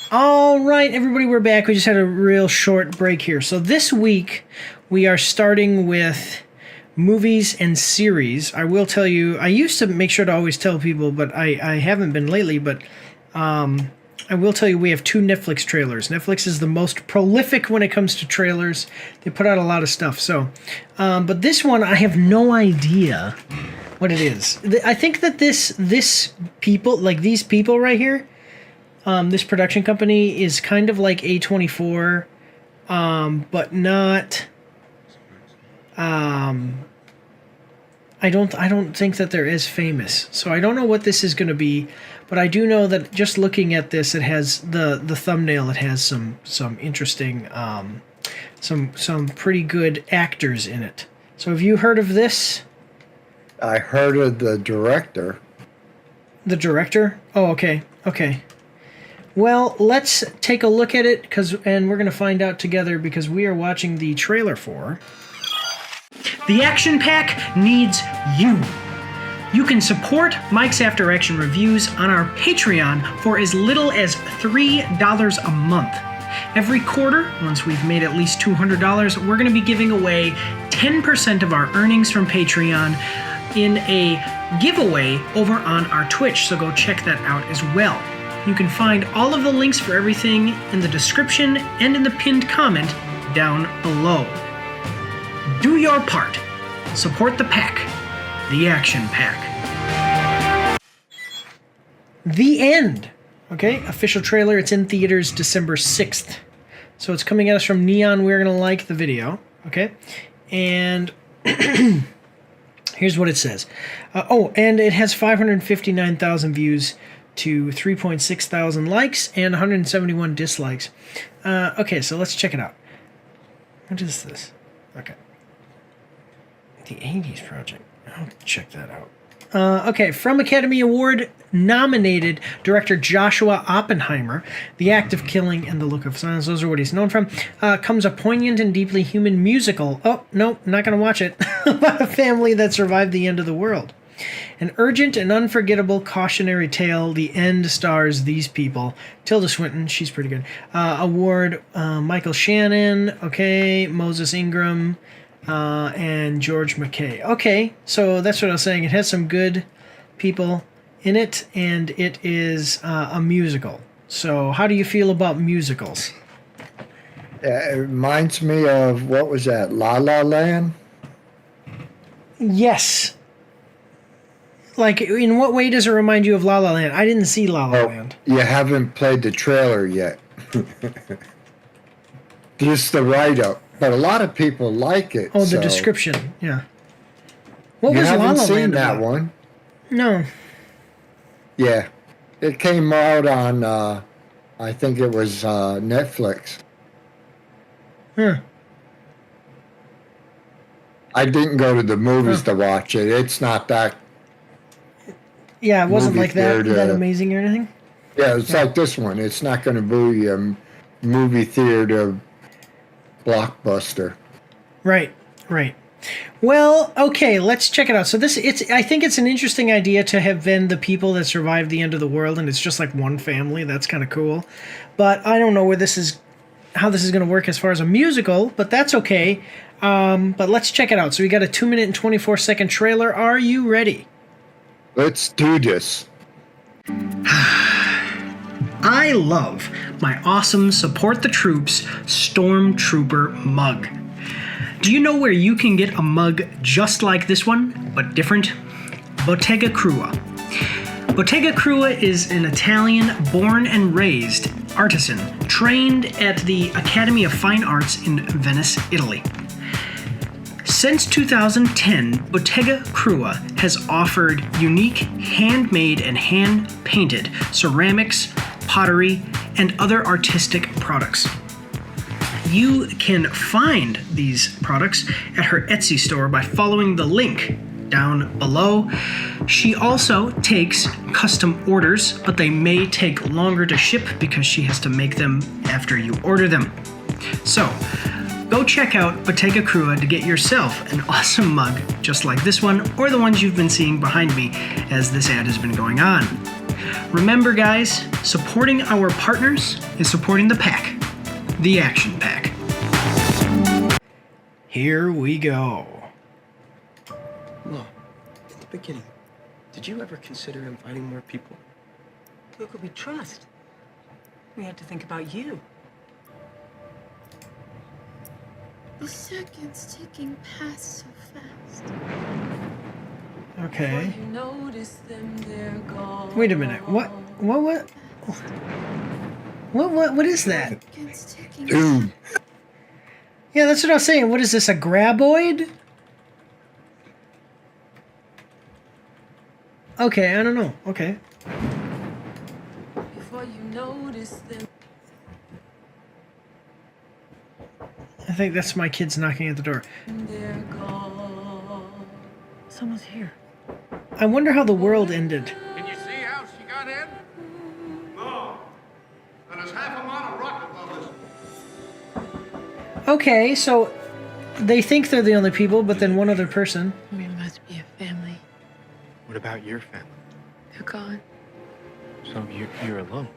All right, everybody, we're back. We just had a real short break here. So this week, we are starting with movies and series. I will tell you, I used to make sure to always tell people, but I haven't been lately, but I will tell you we have 2 Netflix trailers. Netflix is the most prolific when it comes to trailers. They put out a lot of stuff. So, but this one, I have no idea what it is. I think that this people, like these people right here, this production company is kind of like A24, but not. I don't think that they're as famous, so I don't know what this is going to be. But I do know that just looking at this, it has the thumbnail. It has some interesting, some pretty good actors in it. So have you heard of this? I heard of the director. The director? Oh, okay. Well, let's take a look at it, and we're going to find out together because we are watching the trailer for... The Action Pack needs you. You can support Mike's After Action Reviews on our Patreon for as little as $3 a month. Every quarter, once we've made at least $200, we're going to be giving away 10% of our earnings from Patreon in a giveaway over on our Twitch, so go check that out as well. You can find all of the links for everything in the description and in the pinned comment down below. Do your part. Support the pack. The Action Pack. The End. Okay, official trailer. It's in theaters December 6th. So it's coming at us from Neon. We're going to like the video. Okay, and here's what it says. And it has 559,000 views to 3.6 thousand likes and 171 dislikes. Okay, so let's check it out. What is this? Okay. The 80s Project. I'll check that out. Okay, from Academy Award nominated director Joshua Oppenheimer, The Act of Killing and The Look of Silence, those are what he's known from, comes a poignant and deeply human musical. Oh, no, not going to watch it. About a family that survived the end of the world. An urgent and unforgettable cautionary tale. The End stars these people. Tilda Swinton, she's pretty good. Award, Michael Shannon, okay, Moses Ingram, and George McKay. Okay, so that's what I was saying. It has some good people in it, and it is a musical. So how do you feel about musicals? It reminds me of, what was that, La La Land? Yes. Like, in what way does it remind you of La La Land? I didn't see La La Land. You haven't played the trailer yet. Just the write-up. But a lot of people like it. Oh, the description, yeah. What was La La Land? You haven't seen that about? one? No. Yeah. It came out on, I think it was Netflix. Huh. I didn't go to the movies to watch it. It's not that... Yeah, it wasn't like that amazing or anything? Yeah, it's like this one. It's not going to be a movie theater blockbuster. Right. Well, okay, let's check it out. So I think it's an interesting idea to have been the people that survived the end of the world, and it's just like one family. That's kind of cool. But I don't know how this is going to work as far as a musical, but that's okay. But let's check it out. So we got a 2-minute and 24-second trailer. Are you ready? Let's do this. I love my awesome Support the Troops Stormtrooper mug. Do you know where you can get a mug just like this one, but different? Bottega Krua. Bottega Krua is an Italian born and raised artisan trained at the Academy of Fine Arts in Venice, Italy. Since 2010, Bottega Krua has offered unique handmade and hand-painted ceramics, pottery, and other artistic products. You can find these products at her Etsy store by following the link down below. She also takes custom orders, but they may take longer to ship because she has to make them after you order them. So, go check out Bottega Krua to get yourself an awesome mug just like this one or the ones you've been seeing behind me as this ad has been going on. Remember, guys, supporting our partners is supporting the pack. The Action Pack. Here we go. Look, in the beginning, did you ever consider inviting more people? Who could we trust? We had to think about you. The seconds ticking past so fast. Okay. You notice them, they're gone. Wait a minute. What is that? Seconds ticking Dude. Yeah, that's what I was saying. What is this, a graboid? Okay, I don't know. Okay. Before you notice them. I think that's my kids knocking at the door. They're gone. Someone's here. I wonder how the world ended. Can you see how she got in? No. And there's half a mile of rock above us. Okay, so they think they're the only people, but then one other person. We must be a family. What about your family? They're gone. So you're alone.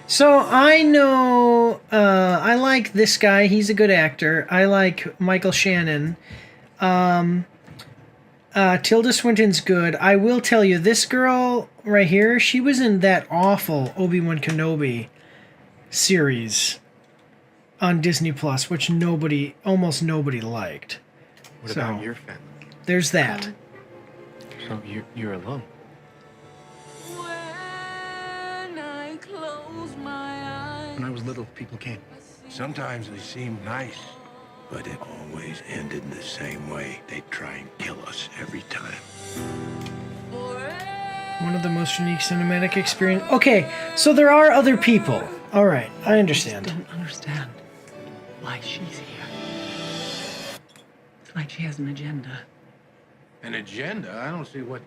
So I know, I like this guy. He's a good actor. I like Michael Shannon. Tilda Swinton's good. I will tell you, this girl right here, she was in that awful Obi-Wan Kenobi series on Disney Plus, which almost nobody liked. What about your family? There's that. So you're alone. When I was little, people came. Sometimes they seem nice, but it always ended the same way. They'd try and kill us every time. One of the most unique cinematic experience. Okay, so there are other people. All right, I understand. Don't understand why she's here. It's like she has an agenda. An agenda? I don't see what...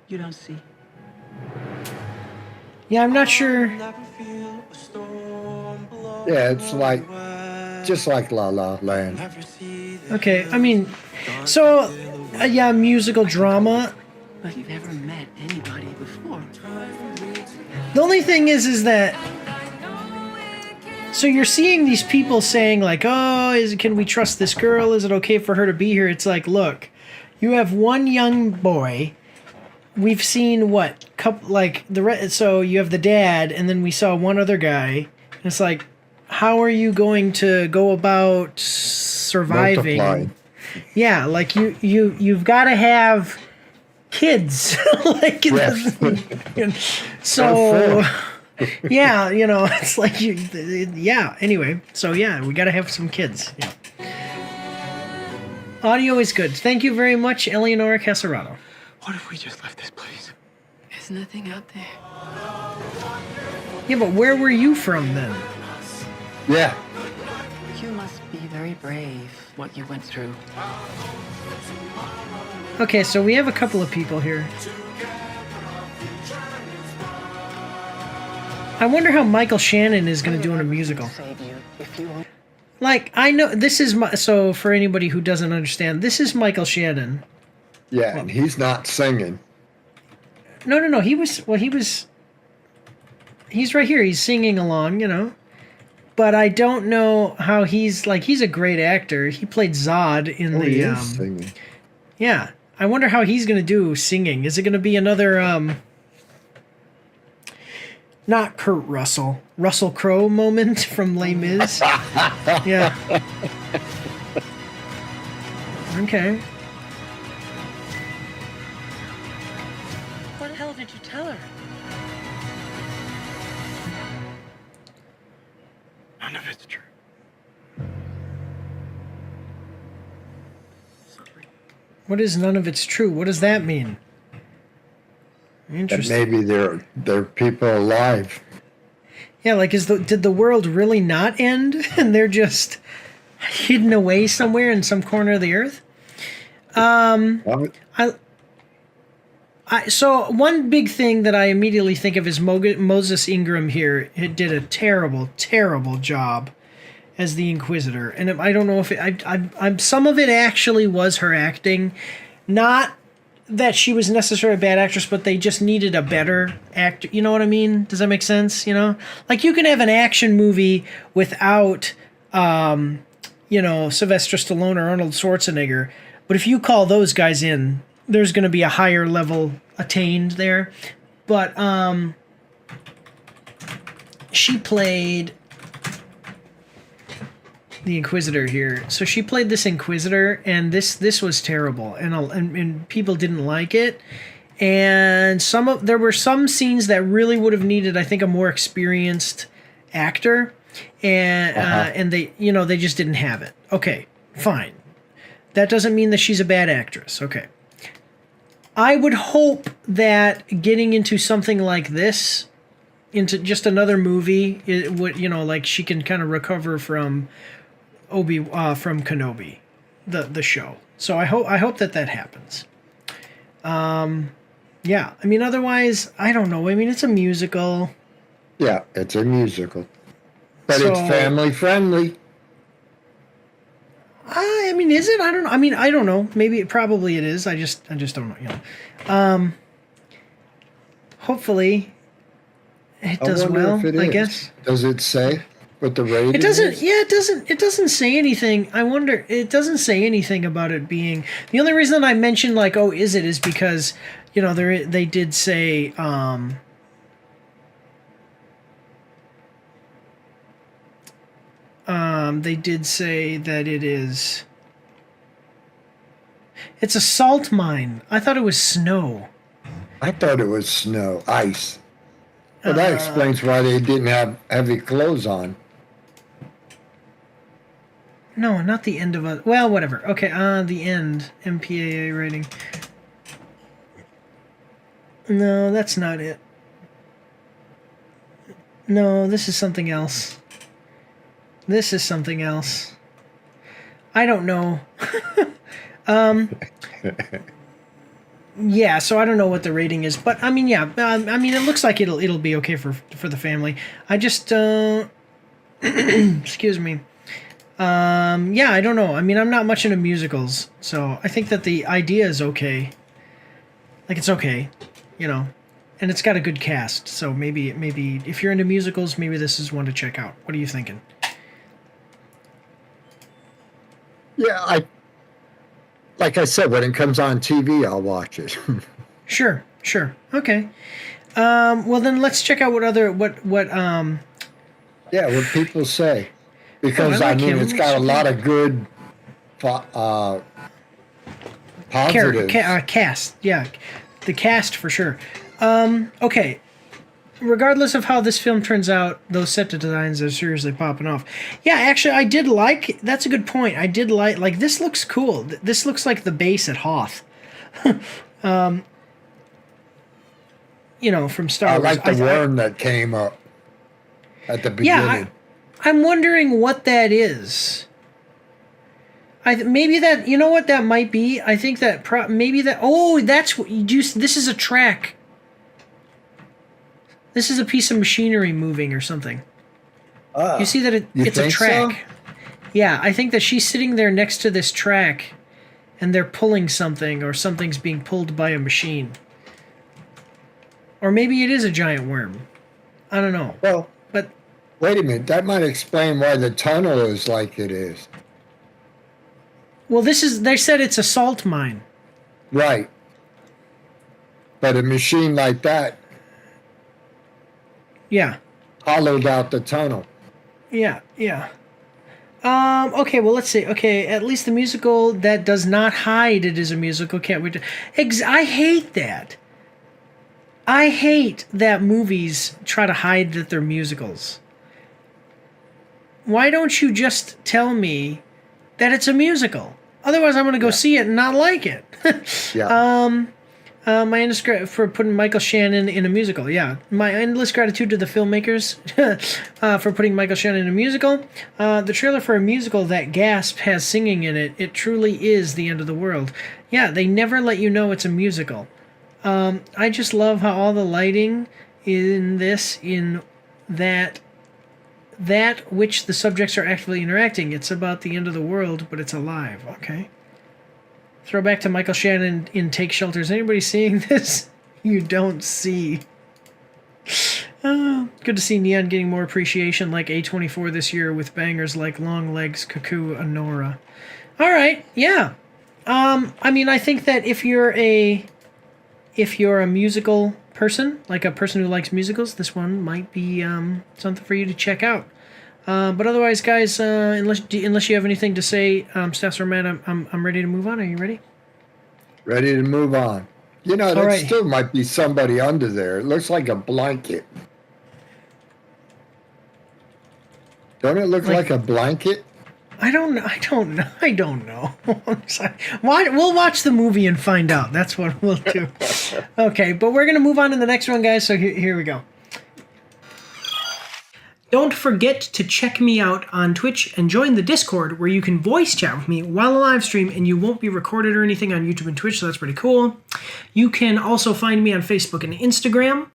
You don't see. Yeah, I'm not sure. Yeah, it's like, just like La La Land. Okay, I mean, so, yeah, musical drama. But you've never met anybody before. The only thing is that, so you're seeing these people saying like, oh, can we trust this girl? Is it okay for her to be here? It's like, look, you have one young boy. We've seen so you have the dad, and then we saw one other guy. And it's like, how are you going to go about surviving? Multiplying. Yeah, like you've got to have kids. Like, so yeah, it's like yeah. Anyway, so yeah, we got to have some kids. Yeah. Audio is good. Thank you very much, Eleonora Casarato. What if we just left this place? There's nothing out there. Yeah, but where were you from then? Yeah. You must be very brave, what you went through. Okay, so we have a couple of people here. I wonder how Michael Shannon is going to do in a musical. Save you if you want. Like, I know this is so for anybody who doesn't understand, this is Michael Shannon. Yeah, and he's not singing. No. He's right here. He's singing along, But I don't know how he's a great actor. He played Zod in He is singing. Yeah. I wonder how he's going to do singing. Is it going to be another not Kurt Russell Crowe moment from Les Mis? Yeah. Okay. What the hell did you tell her? None of it's true. What is none of it's true? What does that mean? That Interesting. maybe they're people alive. Yeah, like did the world really not end and they're just hidden away somewhere in some corner of the earth? So one big thing that I immediately think of is Moses Ingram here. It did a terrible, terrible job as the Inquisitor, and I don't know if some of it actually was her acting, not that she was necessarily a bad actress, but they just needed a better actor. You know what I mean? Does that make sense? You know, like you can have an action movie without, Sylvester Stallone or Arnold Schwarzenegger, but if you call those guys in, there's going to be a higher level attained there. But she played the Inquisitor here. So she played this Inquisitor, and this was terrible, and people didn't like it. And there were some scenes that really would have needed, I think, a more experienced actor, and they just didn't have it. Okay, fine. That doesn't mean that she's a bad actress. Okay. I would hope that getting into something like this, into just another movie, it would, like she can kind of recover from from Kenobi, the show. So I hope that happens. Yeah. I mean, otherwise, I don't know. I mean, it's a musical. Yeah, it's a musical, but it's family friendly. I mean, is it? I don't know. I mean, I don't know. Maybe probably it is. I just don't know. Hopefully, it does well. I guess. Does it say what the rating? It doesn't. Is? Yeah, it doesn't. It doesn't say anything. I wonder. It doesn't say anything about it being. The only reason I mentioned like, oh, is because they did say. They did say that it is. It's a salt mine. I thought it was snow. I thought it was snow, ice. Well, that explains why they didn't have heavy clothes on. No, not the end of a. Well, whatever. Okay, the end. MPAA rating. No, that's not it. No, this is something else. This is something else. I don't know. Yeah, so I don't know what the rating is, but I mean, yeah, I mean, it looks like it'll be okay for the family. I just excuse me. Yeah, I don't know. I mean, I'm not much into musicals, so I think that the idea is okay. Like, it's okay, and it's got a good cast. So maybe if you're into musicals, maybe this is one to check out. What are you thinking? Yeah, like I said, when it comes on TV, I'll watch it. Sure. Okay. Well, then let's check out what yeah, what people say, because I mean, it's got a lot of good positives. Cast. Yeah, the cast for sure. Okay. Regardless of how this film turns out, those set designs are seriously popping off. Yeah, actually, I did like. That's a good point. I did like. This looks cool. This looks like the base at Hoth. From Star Wars. I like the worm that came up at the beginning. Yeah, I'm wondering what that is. Maybe that. You know what that might be? I think that maybe that. Oh, that's what you do. This is a track. This is a piece of machinery moving or something. You see that it's a track. So? Yeah, I think that she's sitting there next to this track, and they're pulling something, or something's being pulled by a machine. Or maybe it is a giant worm. I don't know. Well, but wait a minute. That might explain why the tunnel is like it is. Well, they said it's a salt mine. Right. But a machine like that. Yeah. Hollowed out the tunnel. Yeah. Okay, well, let's see. Okay, at least the musical that does not hide it is a musical. Can't wait to... I hate that. I hate that movies try to hide that they're musicals. Why don't you just tell me that it's a musical? Otherwise, I'm going to go see it and not like it. Yeah. My endless for putting Michael Shannon in a musical. Yeah, my endless gratitude to the filmmakers for putting Michael Shannon in a musical. The trailer for a musical that Gasp has singing in it. It truly is the end of the world. Yeah, they never let you know it's a musical. I just love how all the lighting in that which the subjects are actively interacting. It's about the end of the world, but it's alive. Okay. Throwback to Michael Shannon in Take Shelter. Is anybody seeing this? You don't see. Good to see Neon getting more appreciation like A24 this year with bangers like Long Legs, Cuckoo, and Nora. All right, yeah. I mean, I think that if you're a musical person, like a person who likes musicals, this one might be something for you to check out. But otherwise, guys, unless you have anything to say, Steph or Matt, I'm ready to move on. Are you ready? Ready to move on. You know, there right. still might be somebody under there. It looks like a blanket. Don't it look like a blanket? I don't know. I'm sorry. We'll watch the movie and find out. That's what we'll do. Okay, but we're gonna move on to the next one, guys. So here we go. Don't forget to check me out on Twitch and join the Discord where you can voice chat with me while I live stream and you won't be recorded or anything on YouTube and Twitch, so that's pretty cool. You can also find me on Facebook and Instagram.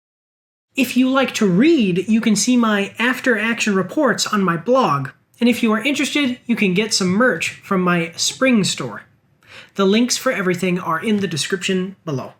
If you like to read, you can see my after action reports on my blog. And if you are interested, you can get some merch from my spring store. The links for everything are in the description below.